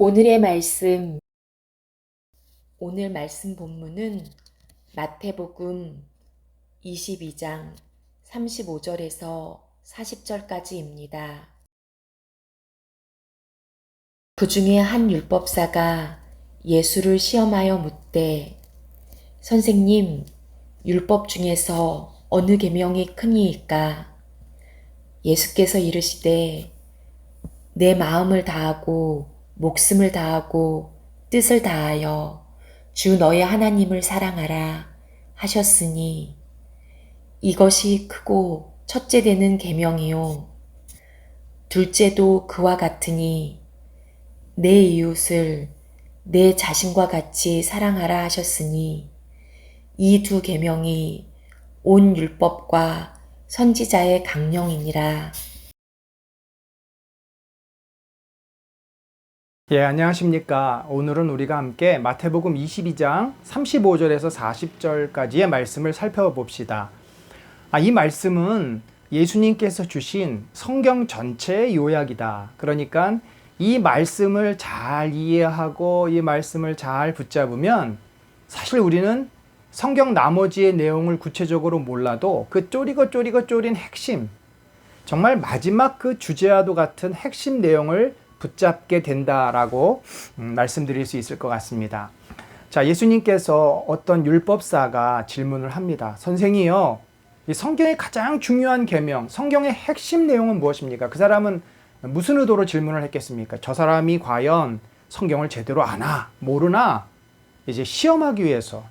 오늘의 말씀, 오늘 말씀 본문은 마태복음 22장 35절에서 40절까지입니다. 그 중에 한 율법사가 예수를 시험하여 묻되, 선생님, 율법 중에서 어느 계명이 크니이까? 예수께서 이르시되, 내 마음을 다하고 목숨을 다하고 뜻을 다하여 주 너의 하나님을 사랑하라 하셨으니 이것이 크고 첫째 되는 계명이요 둘째도 그와 같으니 내 이웃을 내 자신과 같이 사랑하라 하셨으니 이 두 계명이 온 율법과 선지자의 강령이니라. 예, 안녕하십니까. 오늘은 우리가 함께 마태복음 22장 35절에서 40절까지의 말씀을 살펴봅시다. 이 말씀은 예수님께서 주신 성경 전체의 요약이다. 그러니까 이 말씀을 잘 이해하고 이 말씀을 잘 붙잡으면 사실 우리는 성경 나머지의 내용을 구체적으로 몰라도 그 쪼리고 쪼린 핵심, 정말 마지막 그 주제와도 같은 핵심 내용을 붙잡게 된다라고 말씀드릴 수 있을 것 같습니다. 자, 예수님께서 어떤 율법사가 질문을 합니다. 선생이요, 이 성경의 가장 중요한 계명, 성경의 핵심 내용은 무엇입니까? 그 사람은 무슨 의도로 질문을 했겠습니까? 저 사람이 과연 성경을 제대로 아나, 모르나 이제 시험하기 위해서.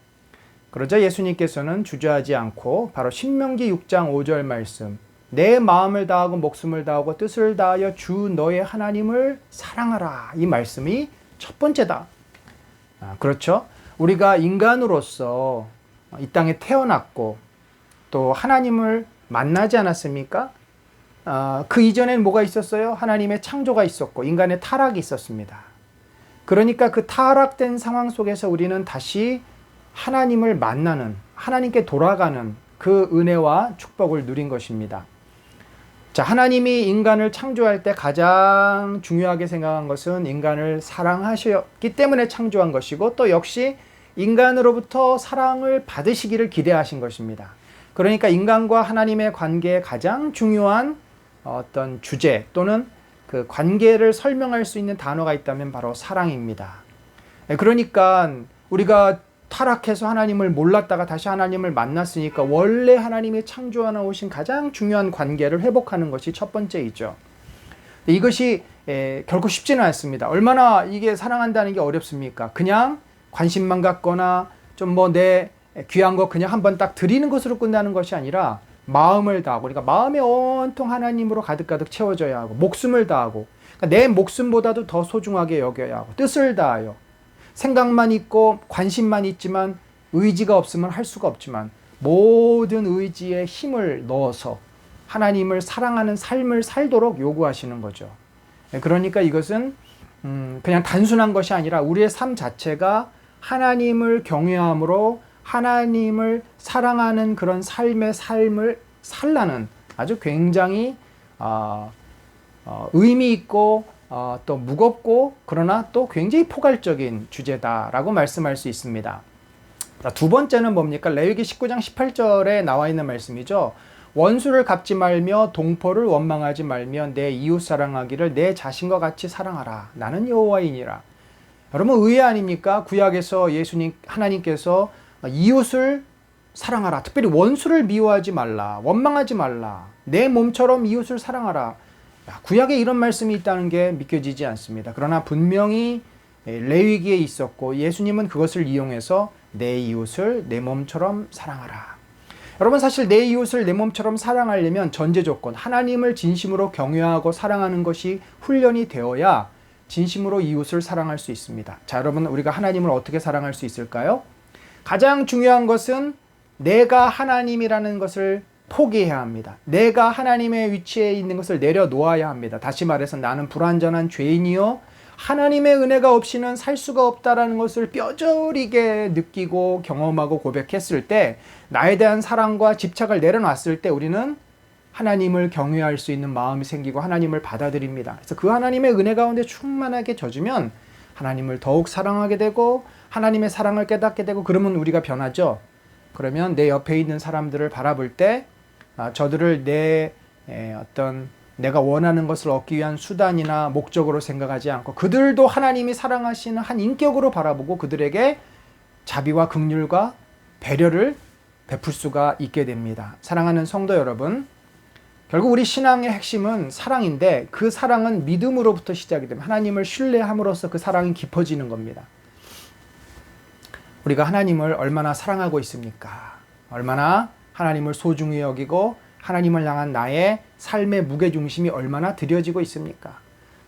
그러자 예수님께서는 주저하지 않고 바로 신명기 6장 5절 말씀, 내 마음을 다하고 목숨을 다하고 뜻을 다하여 주 너의 하나님을 사랑하라. 이 말씀이 첫 번째다. 그렇죠? 우리가 인간으로서 이 땅에 태어났고 또 하나님을 만나지 않았습니까? 그 이전엔 뭐가 있었어요? 하나님의 창조가 있었고 인간의 타락이 있었습니다. 그러니까 그 타락된 상황 속에서 우리는 다시 하나님을 만나는, 하나님께 돌아가는 그 은혜와 축복을 누린 것입니다. 자, 하나님이 인간을 창조할 때 가장 중요하게 생각한 것은 인간을 사랑하셨기 때문에 창조한 것이고 또 역시 인간으로부터 사랑을 받으시기를 기대하신 것입니다. 그러니까 인간과 하나님의 관계의 가장 중요한 어떤 주제 또는 그 관계를 설명할 수 있는 단어가 있다면 바로 사랑입니다. 그러니까 우리가 타락해서 하나님을 몰랐다가 다시 하나님을 만났으니까 원래 하나님이 창조하여 오신 가장 중요한 관계를 회복하는 것이 첫 번째이죠. 이것이 결코 쉽지는 않습니다. 얼마나 이게 사랑한다는 게 어렵습니까? 그냥 관심만 갖거나 좀 뭐 내 귀한 거 그냥 한번 딱 드리는 것으로 끝나는 것이 아니라 마음을 다하고, 그러니까 마음이 온통 하나님으로 가득가득 채워져야 하고, 목숨을 다하고, 그러니까 내 목숨보다도 더 소중하게 여겨야 하고, 뜻을 다하여, 생각만 있고 관심만 있지만 의지가 없으면 할 수가 없지만 모든 의지에 힘을 넣어서 하나님을 사랑하는 삶을 살도록 요구하시는 거죠. 그러니까 이것은 그냥 단순한 것이 아니라 우리의 삶 자체가 하나님을 경외함으로 하나님을 사랑하는 그런 삶을 살라는 아주 굉장히 의미 있고 또 무겁고 그러나 또 굉장히 포괄적인 주제다라고 말씀할 수 있습니다. 두 번째는 뭡니까? 레위기 19장 18절에 나와 있는 말씀이죠. 원수를 갚지 말며 동포를 원망하지 말며 내 이웃 사랑하기를 내 자신과 같이 사랑하라. 나는 여호와이니라. 여러분 의외 아닙니까? 구약에서 예수님 하나님께서 이웃을 사랑하라. 특별히 원수를 미워하지 말라. 원망하지 말라. 내 몸처럼 이웃을 사랑하라. 구약에 이런 말씀이 있다는 게 믿겨지지 않습니다. 그러나 분명히 레위기에 있었고 예수님은 그것을 이용해서 내 이웃을 내 몸처럼 사랑하라. 여러분 사실 내 이웃을 내 몸처럼 사랑하려면 전제 조건, 하나님을 진심으로 경외하고 사랑하는 것이 훈련이 되어야 진심으로 이웃을 사랑할 수 있습니다. 자, 여러분 우리가 하나님을 어떻게 사랑할 수 있을까요? 가장 중요한 것은 내가 하나님이라는 것을 포기해야 합니다. 내가 하나님의 위치에 있는 것을 내려놓아야 합니다. 다시 말해서 나는 불완전한 죄인이요 하나님의 은혜가 없이는 살 수가 없다라는 것을 뼈저리게 느끼고 경험하고 고백했을 때, 나에 대한 사랑과 집착을 내려놨을 때 우리는 하나님을 경외할 수 있는 마음이 생기고 하나님을 받아들입니다. 그래서 그 하나님의 은혜 가운데 충만하게 젖으면 하나님을 더욱 사랑하게 되고 하나님의 사랑을 깨닫게 되고, 그러면 우리가 변하죠. 그러면 내 옆에 있는 사람들을 바라볼 때 저들을 내가 원하는 것을 얻기 위한 수단이나 목적으로 생각하지 않고 그들도 하나님이 사랑하시는 한 인격으로 바라보고 그들에게 자비와 긍휼과 배려를 베풀 수가 있게 됩니다. 사랑하는 성도 여러분, 결국 우리 신앙의 핵심은 사랑인데, 그 사랑은 믿음으로부터 시작이 됩니다. 하나님을 신뢰함으로써 그 사랑이 깊어지는 겁니다. 우리가 하나님을 얼마나 사랑하고 있습니까? 얼마나 하나님을 소중히 여기고 하나님을 향한 나의 삶의 무게중심이 얼마나 들여지고 있습니까?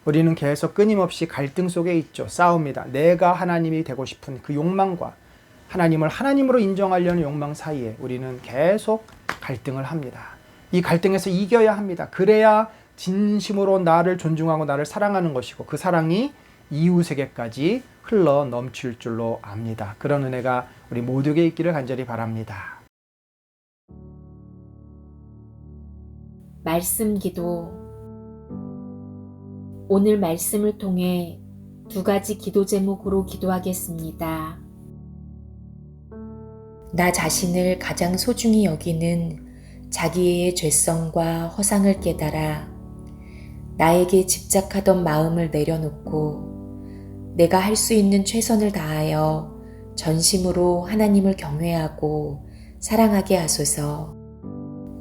우리는 계속 끊임없이 갈등 속에 있죠. 싸웁니다. 내가 하나님이 되고 싶은 그 욕망과 하나님을 하나님으로 인정하려는 욕망 사이에 우리는 계속 갈등을 합니다. 이 갈등에서 이겨야 합니다. 그래야 진심으로 나를 존중하고 나를 사랑하는 것이고 그 사랑이 이웃에게까지 흘러 넘칠 줄로 압니다. 그런 은혜가 우리 모두에게 있기를 간절히 바랍니다. 말씀 기도. 오늘 말씀을 통해 2가지 기도 제목으로 기도하겠습니다. 나 자신을 가장 소중히 여기는 자기의 죄성과 허상을 깨달아 나에게 집착하던 마음을 내려놓고 내가 할 수 있는 최선을 다하여 전심으로 하나님을 경외하고 사랑하게 하소서.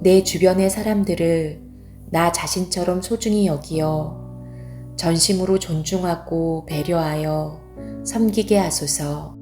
내 주변의 사람들을 나 자신처럼 소중히 여기어 전심으로 존중하고 배려하여 섬기게 하소서.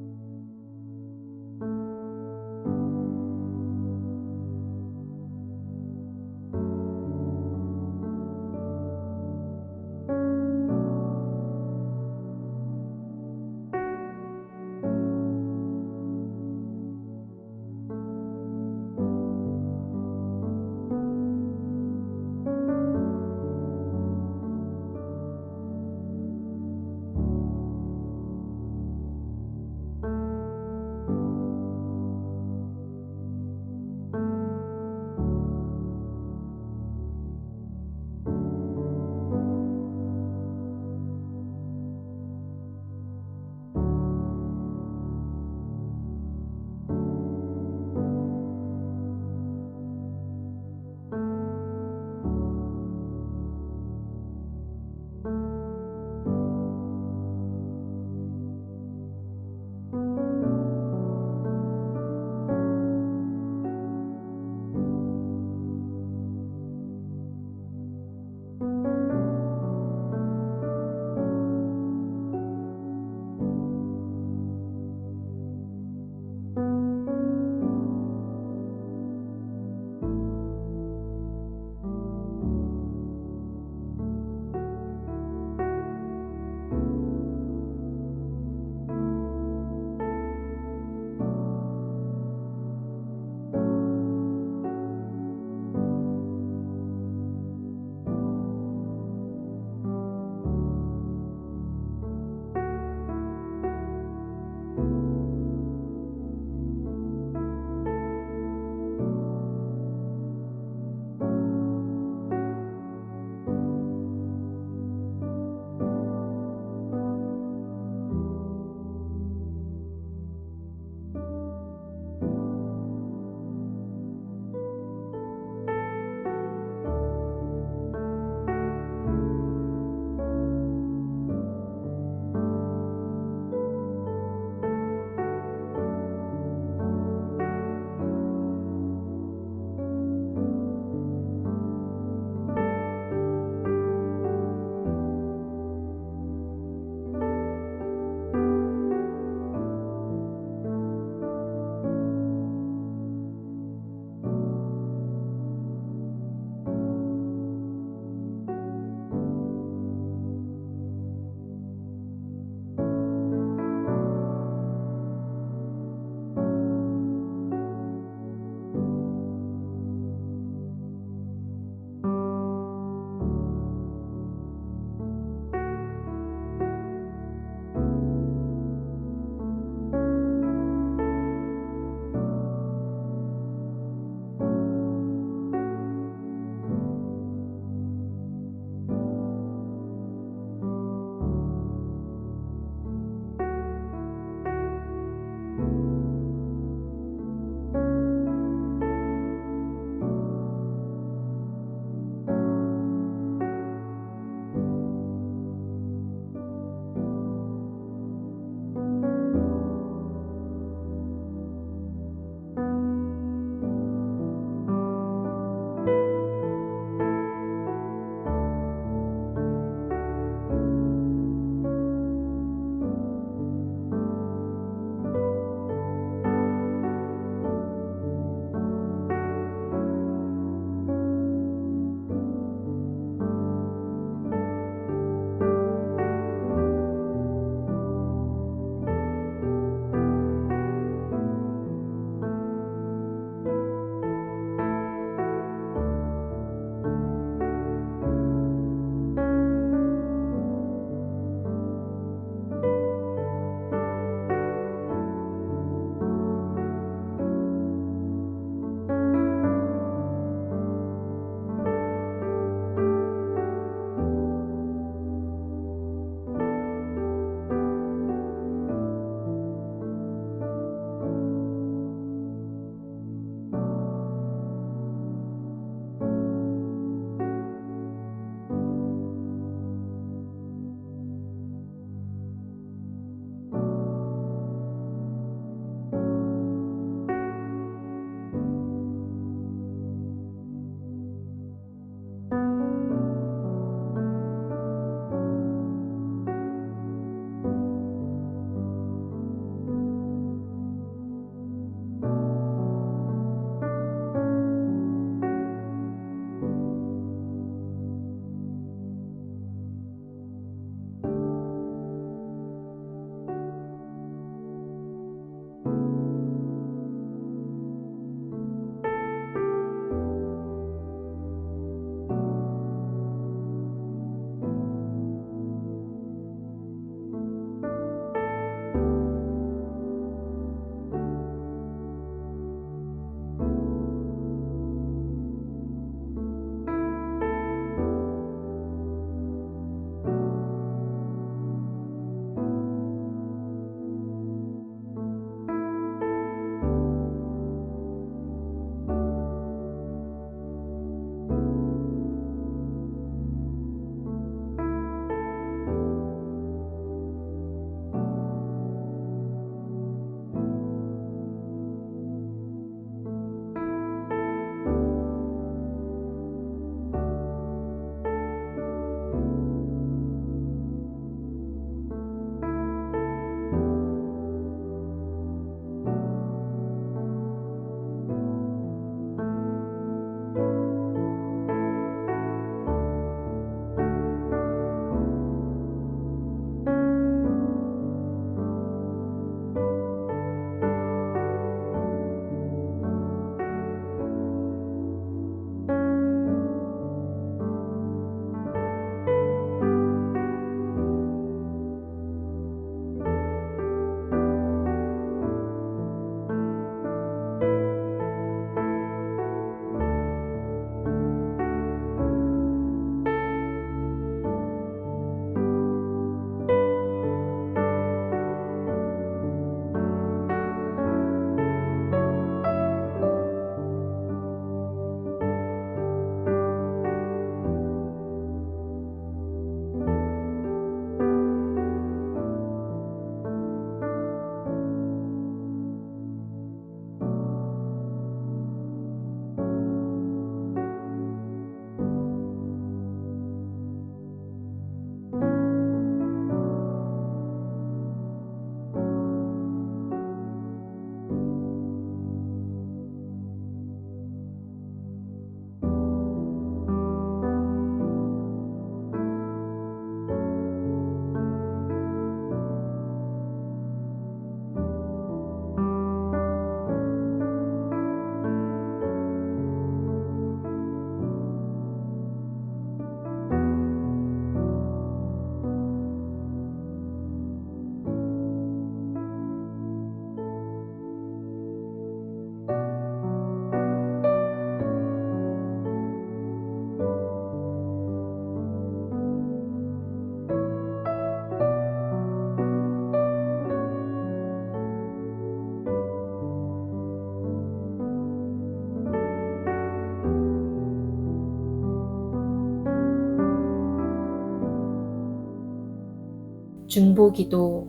중보기도.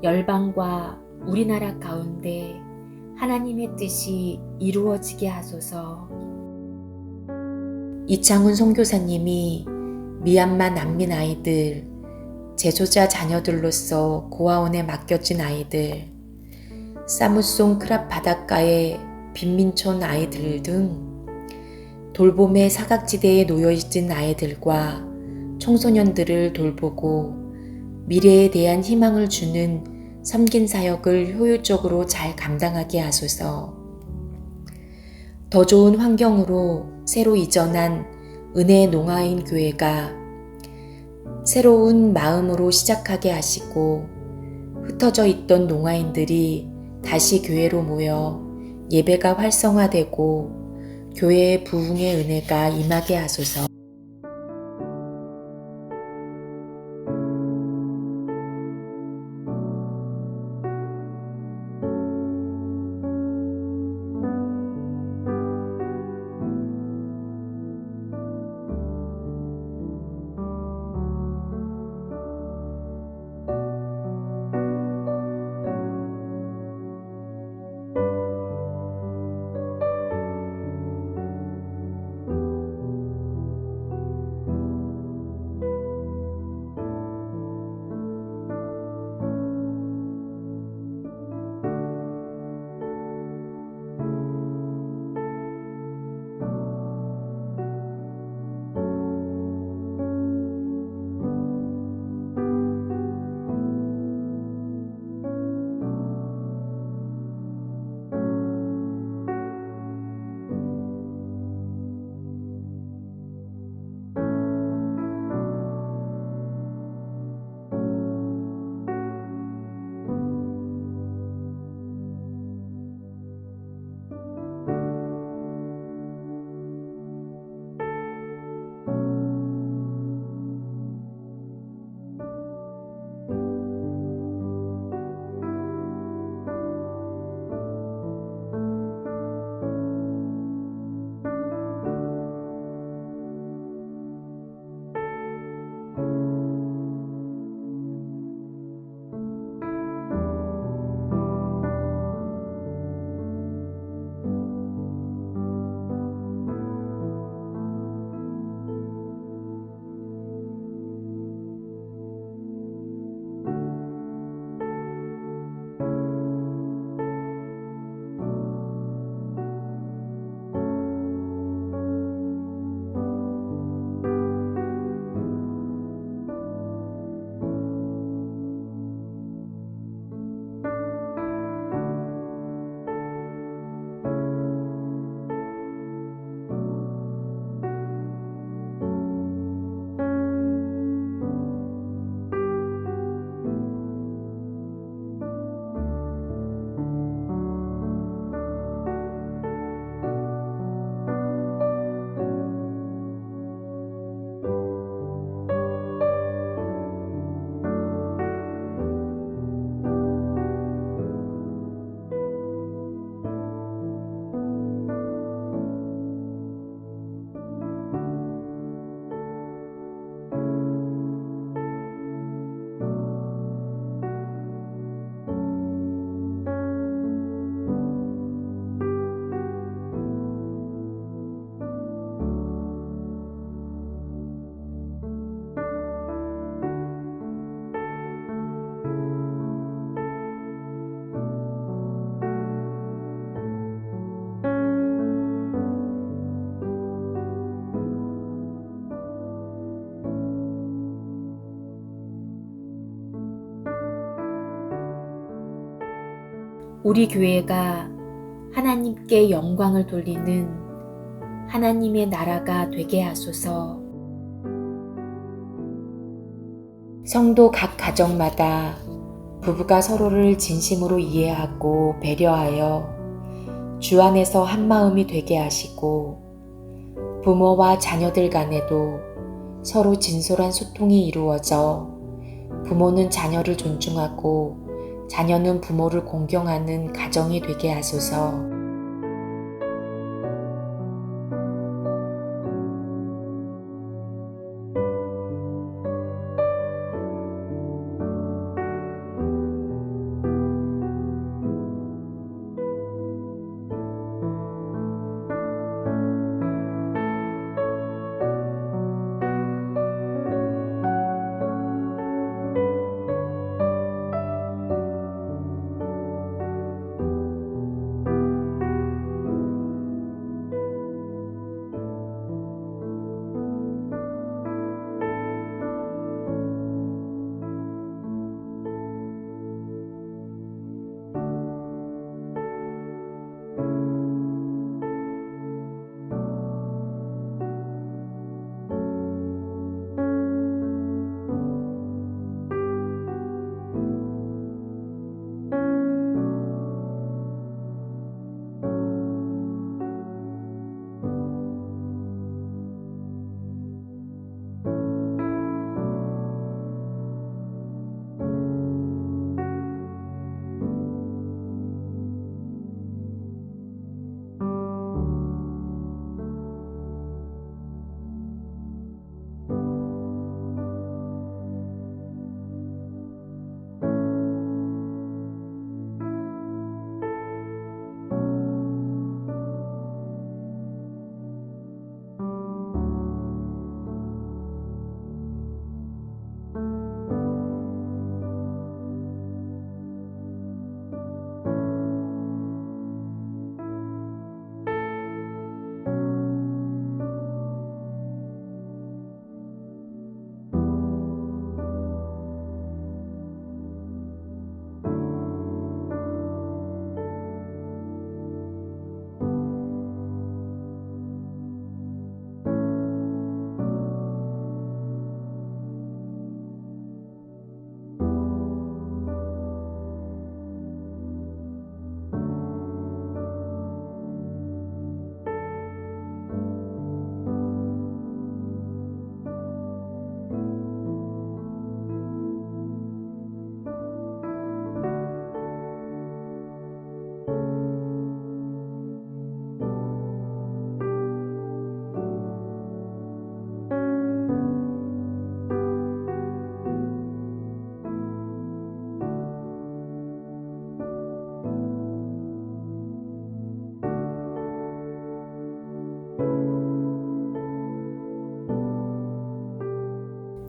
열방과 우리나라 가운데 하나님의 뜻이 이루어지게 하소서. 이창훈 선교사님이 미얀마 난민 아이들, 재소자 자녀들로서 고아원에 맡겨진 아이들, 사무송 크랍 바닷가의 빈민촌 아이들 등 돌봄의 사각지대에 놓여있는 아이들과 청소년들을 돌보고 미래에 대한 희망을 주는 섬긴 사역을 효율적으로 잘 감당하게 하소서. 더 좋은 환경으로 새로 이전한 은혜의 농아인 교회가 새로운 마음으로 시작하게 하시고 흩어져 있던 농아인들이 다시 교회로 모여 예배가 활성화되고 교회의 부흥의 은혜가 임하게 하소서. 우리 교회가 하나님께 영광을 돌리는 하나님의 나라가 되게 하소서. 성도 각 가정마다 부부가 서로를 진심으로 이해하고 배려하여 주 안에서 한마음이 되게 하시고 부모와 자녀들 간에도 서로 진솔한 소통이 이루어져 부모는 자녀를 존중하고 자녀는 부모를 공경하는 가정이 되게 하소서.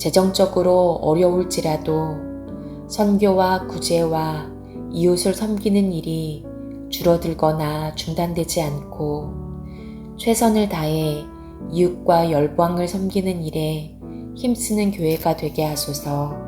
재정적으로 어려울지라도 선교와 구제와 이웃을 섬기는 일이 줄어들거나 중단되지 않고 최선을 다해 이웃과 열방을 섬기는 일에 힘쓰는 교회가 되게 하소서.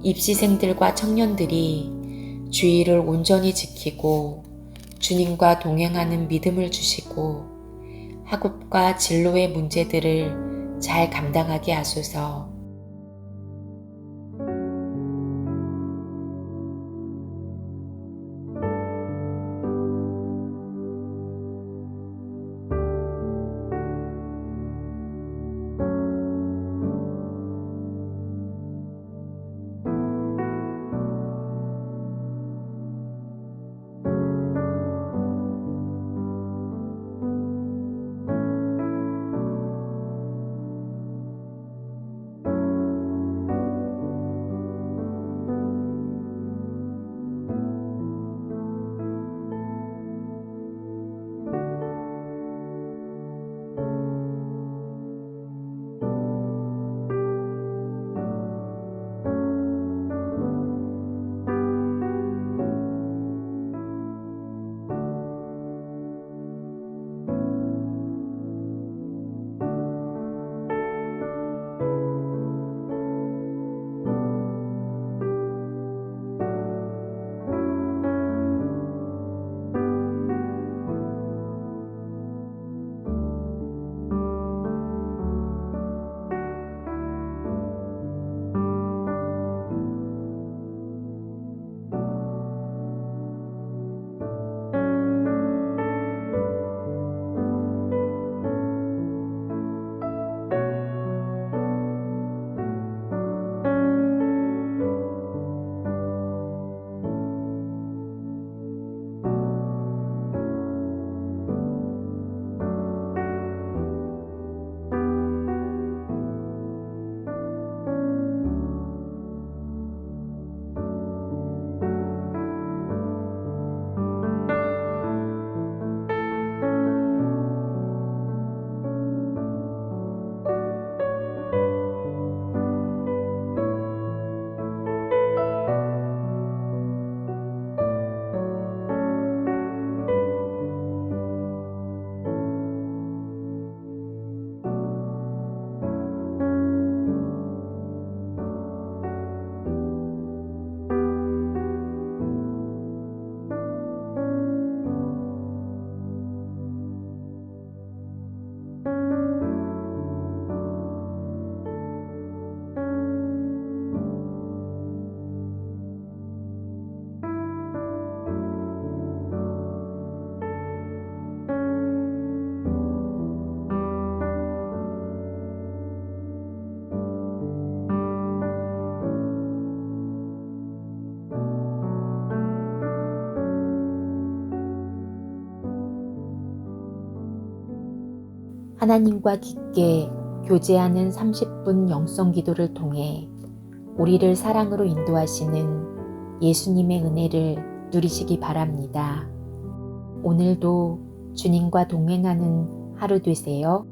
입시생들과 청년들이 주의를 온전히 지키고 주님과 동행하는 믿음을 주시고 학업과 진로의 문제들을 잘 감당하게 하소서. 하나님과 깊게 교제하는 30분 영성 기도를 통해 우리를 사랑으로 인도하시는 예수님의 은혜를 누리시기 바랍니다. 오늘도 주님과 동행하는 하루 되세요.